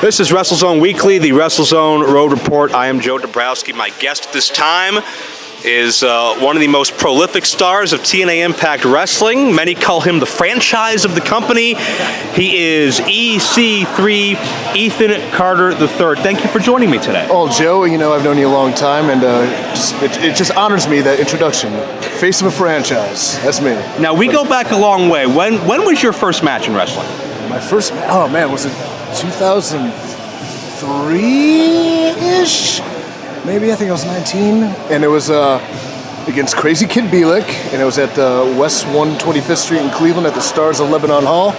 This is WrestleZone Weekly, the WrestleZone Road Report. I am Joe Dombrowski. My guest at this time is one of the most prolific stars of TNA Impact Wrestling. Many call him the franchise of the company. He is EC3 Ethan Carter III. Thank you for joining me today. Oh, Joe, you know, I've known you a long time, and it just honors me, that introduction. Face of a franchise. That's me. Now, we go back a long way. When was your first match in wrestling? My first, oh man, was it 2003-ish? Maybe, I think I was 19. And it was against Crazy Kid Bielik, and it was at West 125th Street in Cleveland at the Stars of Lebanon Hall.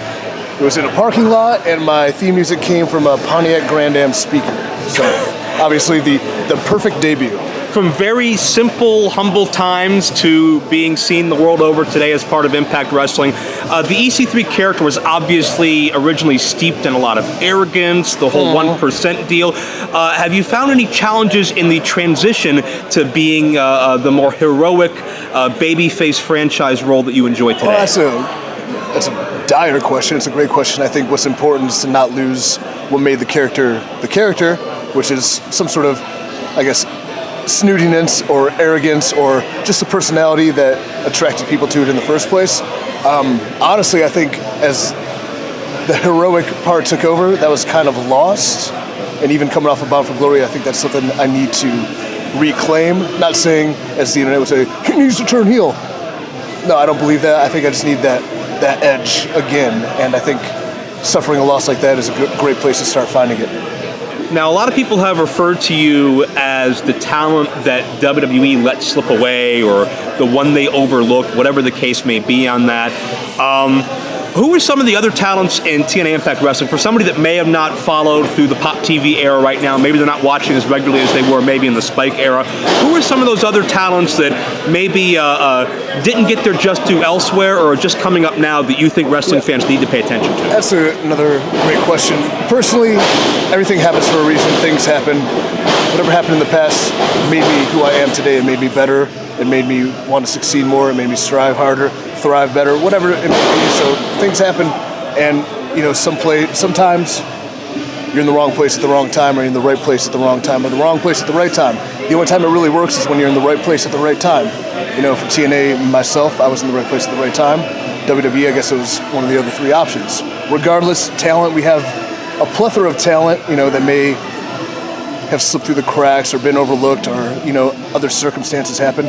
It was in a parking lot, and my theme music came from a Pontiac Grand Am speaker. So, obviously, the perfect debut. From very simple, humble times to being seen the world over today as part of Impact Wrestling, the EC3 character was obviously originally steeped in a lot of arrogance, the whole 1% deal. Have you found any challenges in the transition to being the more heroic babyface franchise role that you enjoy today? Well, that's a dire question. It's a great question. I think what's important is to not lose what made the character, which is some sort of, I guess, snootiness or arrogance or just a personality that attracted people to it in the first place. Honestly, I think as the heroic part took over, that was kind of lost. And even coming off of Bound for Glory, I think that's something I need to reclaim. Not saying, as the internet would say, he needs to turn heel. No, I don't believe that. I think I just need that edge again. And I think suffering a loss like that is a great place to start finding it. Now, a lot of people have referred to you as the talent that WWE let slip away, or the one they overlooked, whatever the case may be on that. Who are some of the other talents in TNA Impact Wrestling? For somebody that may have not followed through the Pop TV era right now, maybe they're not watching as regularly as they were maybe in the Spike era, who are some of those other talents that maybe didn't get their just due elsewhere, or are just coming up now that you think wrestling fans need to pay attention to? That's another great question. Personally, everything happens for a reason. Things happen. Whatever happened in the past made me who I am today. It made me better. It made me want to succeed more. It made me strive harder, thrive better, whatever it may be. So things happen, and you know, sometimes you're in the wrong place at the wrong time, or you're in the right place at the wrong time, or the wrong place at the right time. The only time it really works is when you're in the right place at the right time. You know, for TNA, myself, I was in the right place at the right time. WWE, I guess it was one of the other three options. Regardless, talent, we have a plethora of talent, you know, that may have slipped through the cracks or been overlooked, or, you know, other circumstances happen.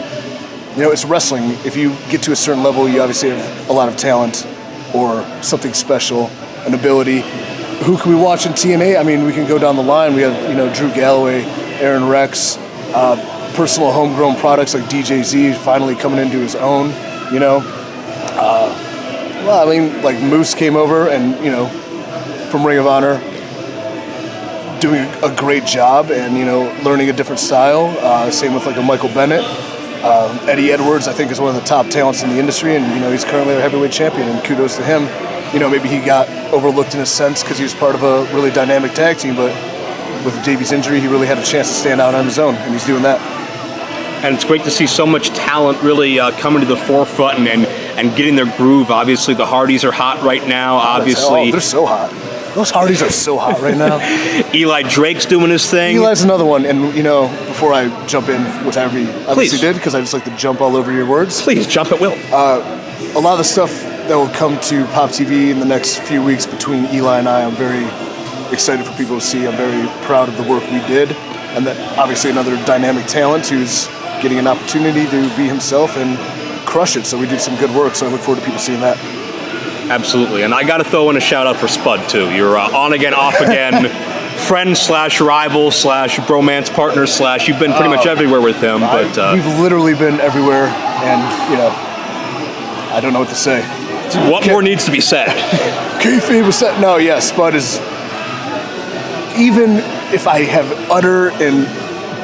You know, it's wrestling. If you get to a certain level, you obviously have a lot of talent or something special, an ability. Who can we watch in TNA? I mean, we can go down the line. We have, you know, Drew Galloway, Aaron Rex, personal homegrown products like DJZ finally coming into his own, you know. Well, I mean, like Moose came over and, you know, from Ring of Honor, doing a great job and, you know, learning a different style. Same with like a Michael Bennett. Eddie Edwards, I think, is one of the top talents in the industry, and, you know, he's currently our heavyweight champion, and kudos to him. You know, maybe he got overlooked in a sense because he was part of a really dynamic tag team, but with Davey's injury, he really had a chance to stand out on his own, and he's doing that. And it's great to see so much talent really coming to the forefront and getting their groove. Obviously, the Hardys are hot right now. Obviously, they're so hot. Those Hardys are so hot right now. Eli Drake's doing his thing. Eli's another one, and, you know, before I jump in, which I obviously did, because I just like to jump all over your words. Please, jump at will. A lot of the stuff that will come to Pop TV in the next few weeks between Eli and I'm very excited for people to see. I'm very proud of the work we did, and that obviously another dynamic talent who's getting an opportunity to be himself and crush it. So we did some good work, so I look forward to people seeing that. Absolutely, and I got to throw in a shout out for Spud too. You're on again, off again, friend slash rival slash bromance partner slash. You've been pretty much everywhere with him. But we've literally been everywhere, and, you know, I don't know what to say. What more needs to be said? Kayfabe was set. No, yeah, Spud is. Even if I have utter and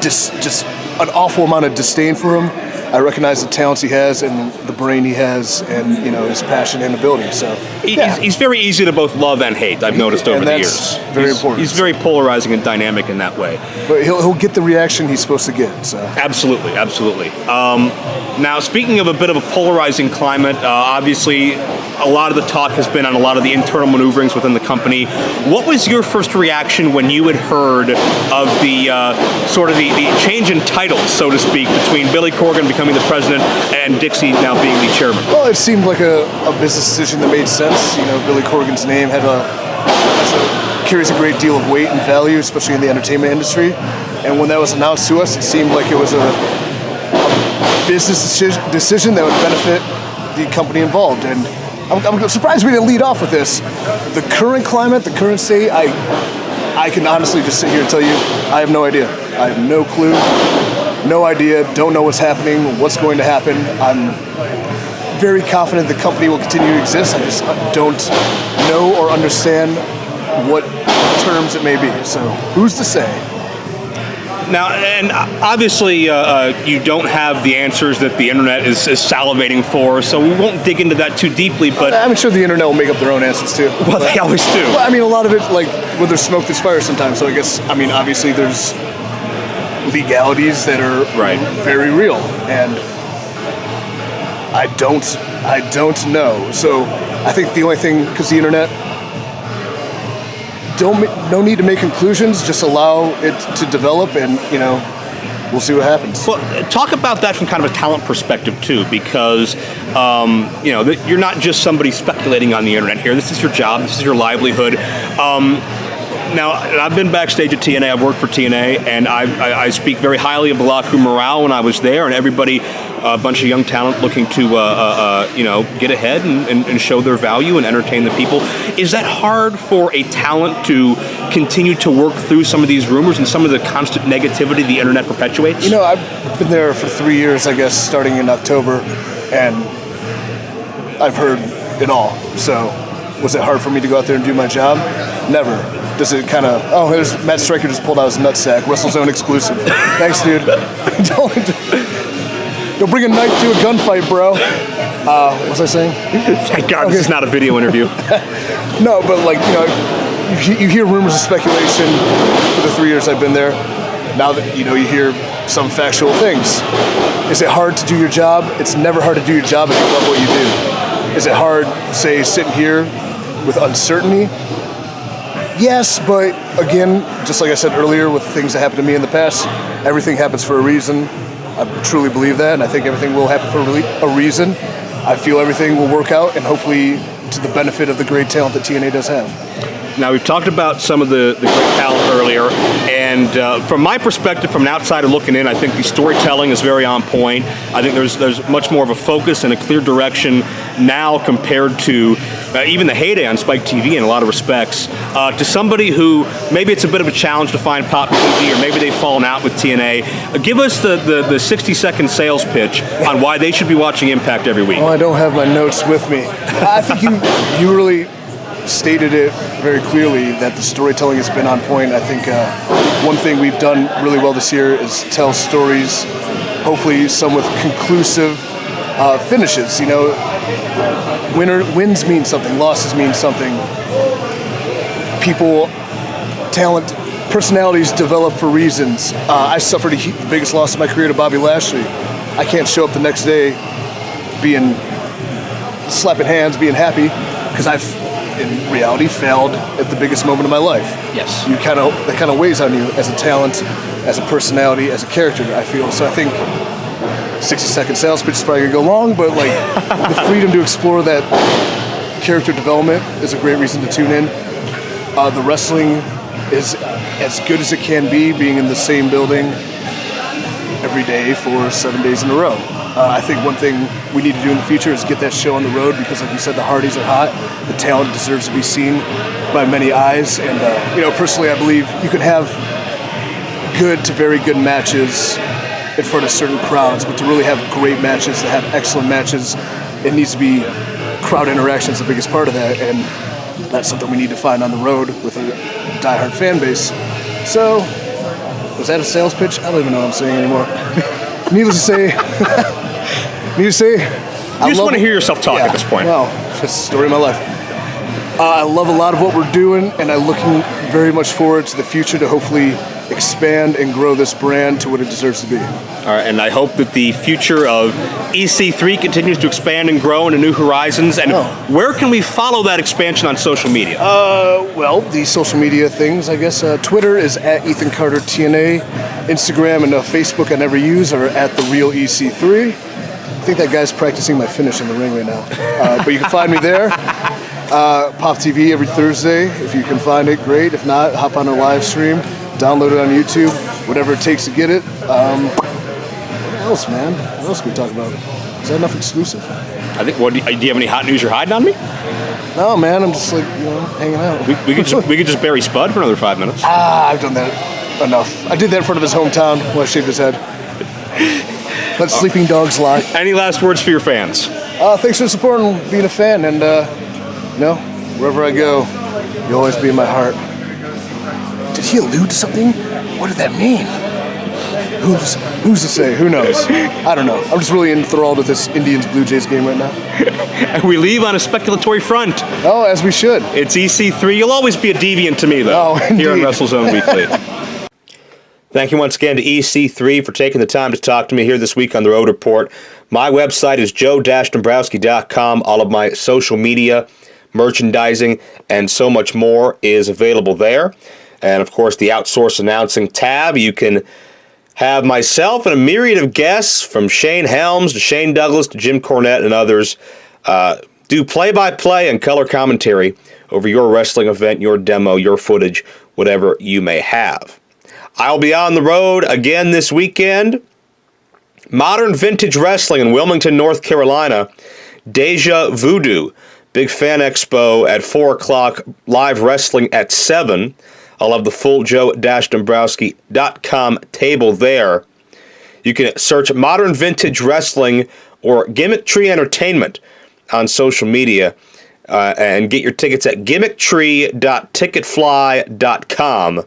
just an awful amount of disdain for him, I recognize the talents he has and the brain he has, and his passion and ability. So he's very easy to both love and hate. I've noticed over the years. Very important. He's very polarizing and dynamic in that way. But he'll get the reaction he's supposed to get. So absolutely. Now, speaking of a bit of a polarizing climate, obviously a lot of the talk has been on a lot of the internal maneuverings within the company. What was your first reaction when you had heard of the sort of the change in titles, so to speak, between Billy Corgan becoming the president and Dixie now being the chairman? Well, it seemed like a business decision that made sense. Billy Corgan's name carries a great deal of weight and value, especially in the entertainment industry. And when that was announced to us, it seemed like it was a business decision that would benefit the company involved. And I'm surprised we didn't lead off with this. The current climate, the current state, I can honestly just sit here and tell you, I have no idea. I have no clue, no idea, don't know what's happening, what's going to happen. I'm very confident the company will continue to exist. I just don't know or understand what terms it may be. So who's to say? Now, and obviously, you don't have the answers that the internet is salivating for, so we won't dig into that too deeply. But I'm sure the internet will make up their own answers too. Well, they always do. Well, a lot of it, where there's smoke, there's fire sometimes. So I guess, obviously, there's legalities that are very real, and I don't know. So I think the only thing, because the internet. No need to make conclusions. Just allow it to develop, and we'll see what happens. Well, talk about that from kind of a talent perspective too, because you're not just somebody speculating on the internet here. This is your job. This is your livelihood. Now, I've been backstage at TNA. I've worked for TNA, and I speak very highly of the locker room morale when I was there, and everybody, a bunch of young talent looking to get ahead and show their value and entertain the people. Is that hard for a talent to continue to work through some of these rumors and some of the constant negativity the internet perpetuates? I've been there for 3 years, I guess, starting in October, and I've heard it all. So was it hard for me to go out there and do my job? Never. Does it kind of, there's Matt Stryker just pulled out his nutsack, WrestleZone exclusive. Thanks, dude. Don't bring a knife to a gunfight, bro. What was I saying? Thank God this is not a video interview. No, but you hear rumors of speculation for the 3 years I've been there. Now that you hear some factual things. Is it hard to do your job? It's never hard to do your job if you love what you do. Is it hard, say, sitting here with uncertainty? Yes, but again, just like I said earlier, with things that happened to me in the past, everything happens for a reason. I truly believe that, and I think everything will happen for a reason. I feel everything will work out, and hopefully to the benefit of the great talent that TNA does have. Now, we've talked about some of the great talent earlier, and from my perspective, from an outsider looking in, I think the storytelling is very on point. I think there's much more of a focus and a clear direction now compared to even the heyday on Spike TV in a lot of respects. To somebody who maybe it's a bit of a challenge to find Pop TV, or maybe they've fallen out with TNA, give us the 60-second sales pitch on why they should be watching Impact every week. Well, I don't have my notes with me. I think you really stated it very clearly that the storytelling has been on point. I think one thing we've done really well this year is tell stories, hopefully some with conclusive finishes. Wins mean something, losses mean something. People, talent, personalities develop for reasons. I suffered the biggest loss of my career to Bobby Lashley. I can't show up the next day slapping hands, being happy, because I've in reality failed at the biggest moment of my life. Yes. That kind of weighs on you as a talent, as a personality, as a character, I feel. So I think 60-second sales pitch is probably going to go long, but the freedom to explore that character development is a great reason to tune in. The wrestling is as good as it can be, being in the same building every day for 7 days in a row. I think one thing we need to do in the future is get that show on the road, because like you said, the Hardys are hot. The talent deserves to be seen by many eyes. And, personally, I believe you can have good to very good matches in front of certain crowds, but to really have great matches, to have excellent matches, it needs to be crowd interaction is the biggest part of that. And that's something we need to find on the road with a diehard fan base. So, was that a sales pitch? I don't even know what I'm saying anymore. Needless to say, Need to say? You just want to hear yourself talk at this point. Well, it's the story of my life. I love a lot of what we're doing, and I'm looking very much forward to the future to hopefully expand and grow this brand to what it deserves to be. All right, and I hope that the future of EC3 continues to expand and grow into new horizons. And where can we follow that expansion on social media? Well, the social media things, I guess. Twitter is at Ethan Carter TNA. Instagram and Facebook I never use are at The Real EC3. I think that guy's practicing my finish in the ring right now. But you can find me there. Pop TV every Thursday. If you can find it, great. If not, hop on a live stream, download it on YouTube, whatever it takes to get it. What else, man? What else can we talk about? Is that enough exclusive? I think. Do you have any hot news you're hiding on me? No, man. I'm just hanging out. We could just bury Spud for another 5 minutes. I've done that enough. I did that in front of his hometown when I shaved his head. Let sleeping dogs lie. Any last words for your fans? Thanks for supporting, being a fan, and wherever I go, you'll always be in my heart. Did he allude to something? What did that mean? Who's to say? Who knows? I don't know. I'm just really enthralled with this Indians-Blue Jays game right now. And we leave on a speculatory front. Oh, as we should. It's EC3. You'll always be a deviant to me, though, here on WrestleZone Weekly. Thank you once again to EC3 for taking the time to talk to me here this week on The Road Report. My website is joe-dombrowski.com. All of my social media, merchandising, and so much more is available there. And, of course, the Outsource Announcing tab. You can have myself and a myriad of guests, from Shane Helms to Shane Douglas to Jim Cornette and others, do play-by-play and color commentary over your wrestling event, your demo, your footage, whatever you may have. I'll be on the road again this weekend. Modern Vintage Wrestling in Wilmington, North Carolina. Deja Voodoo. Big Fan Expo at 4 o'clock. Live wrestling at 7. I'll have the full joe-dombrowski.com table there. You can search Modern Vintage Wrestling or Gimmick Tree Entertainment on social media and get your tickets at gimmicktree.ticketfly.com.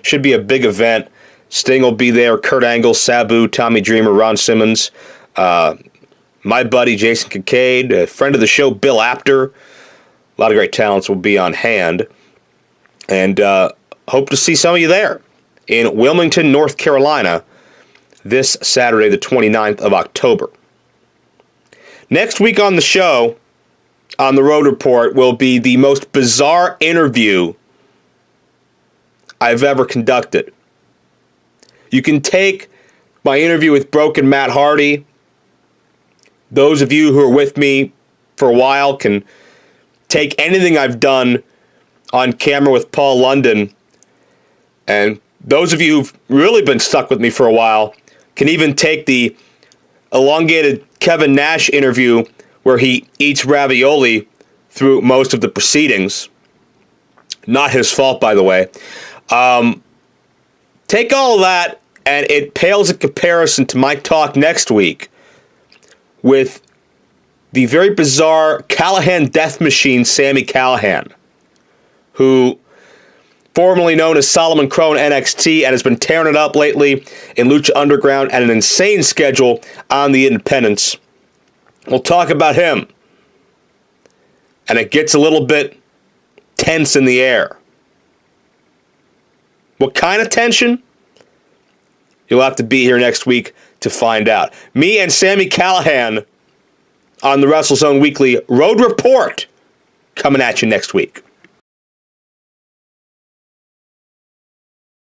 Should be a big event. Sting will be there. Kurt Angle, Sabu, Tommy Dreamer, Ron Simmons, my buddy Jason Kincaid, a friend of the show, Bill Apter. A lot of great talents will be on hand. And hope to see some of you there in Wilmington, North Carolina, this Saturday, the 29th of October. Next week on the show, on the Road Report, will be the most bizarre interview I've ever conducted. You can take my interview with Broken Matt Hardy. Those of you who are with me for a while can take anything I've done on camera with Paul London. And those of you who've really been stuck with me for a while can even take the elongated Kevin Nash interview where he eats ravioli through most of the proceedings. Not his fault, by the way. Take all of that, and it pales in comparison to my talk next week with the very bizarre Callahan Death Machine, Sami Callihan, who, formerly known as Solomon Crowe in NXT, and has been tearing it up lately in Lucha Underground and an insane schedule on the Independents. We'll talk about him. And it gets a little bit tense in the air. What kind of tension? You'll have to be here next week to find out. Me and Sami Callihan on the WrestleZone Weekly Road Report coming at you next week.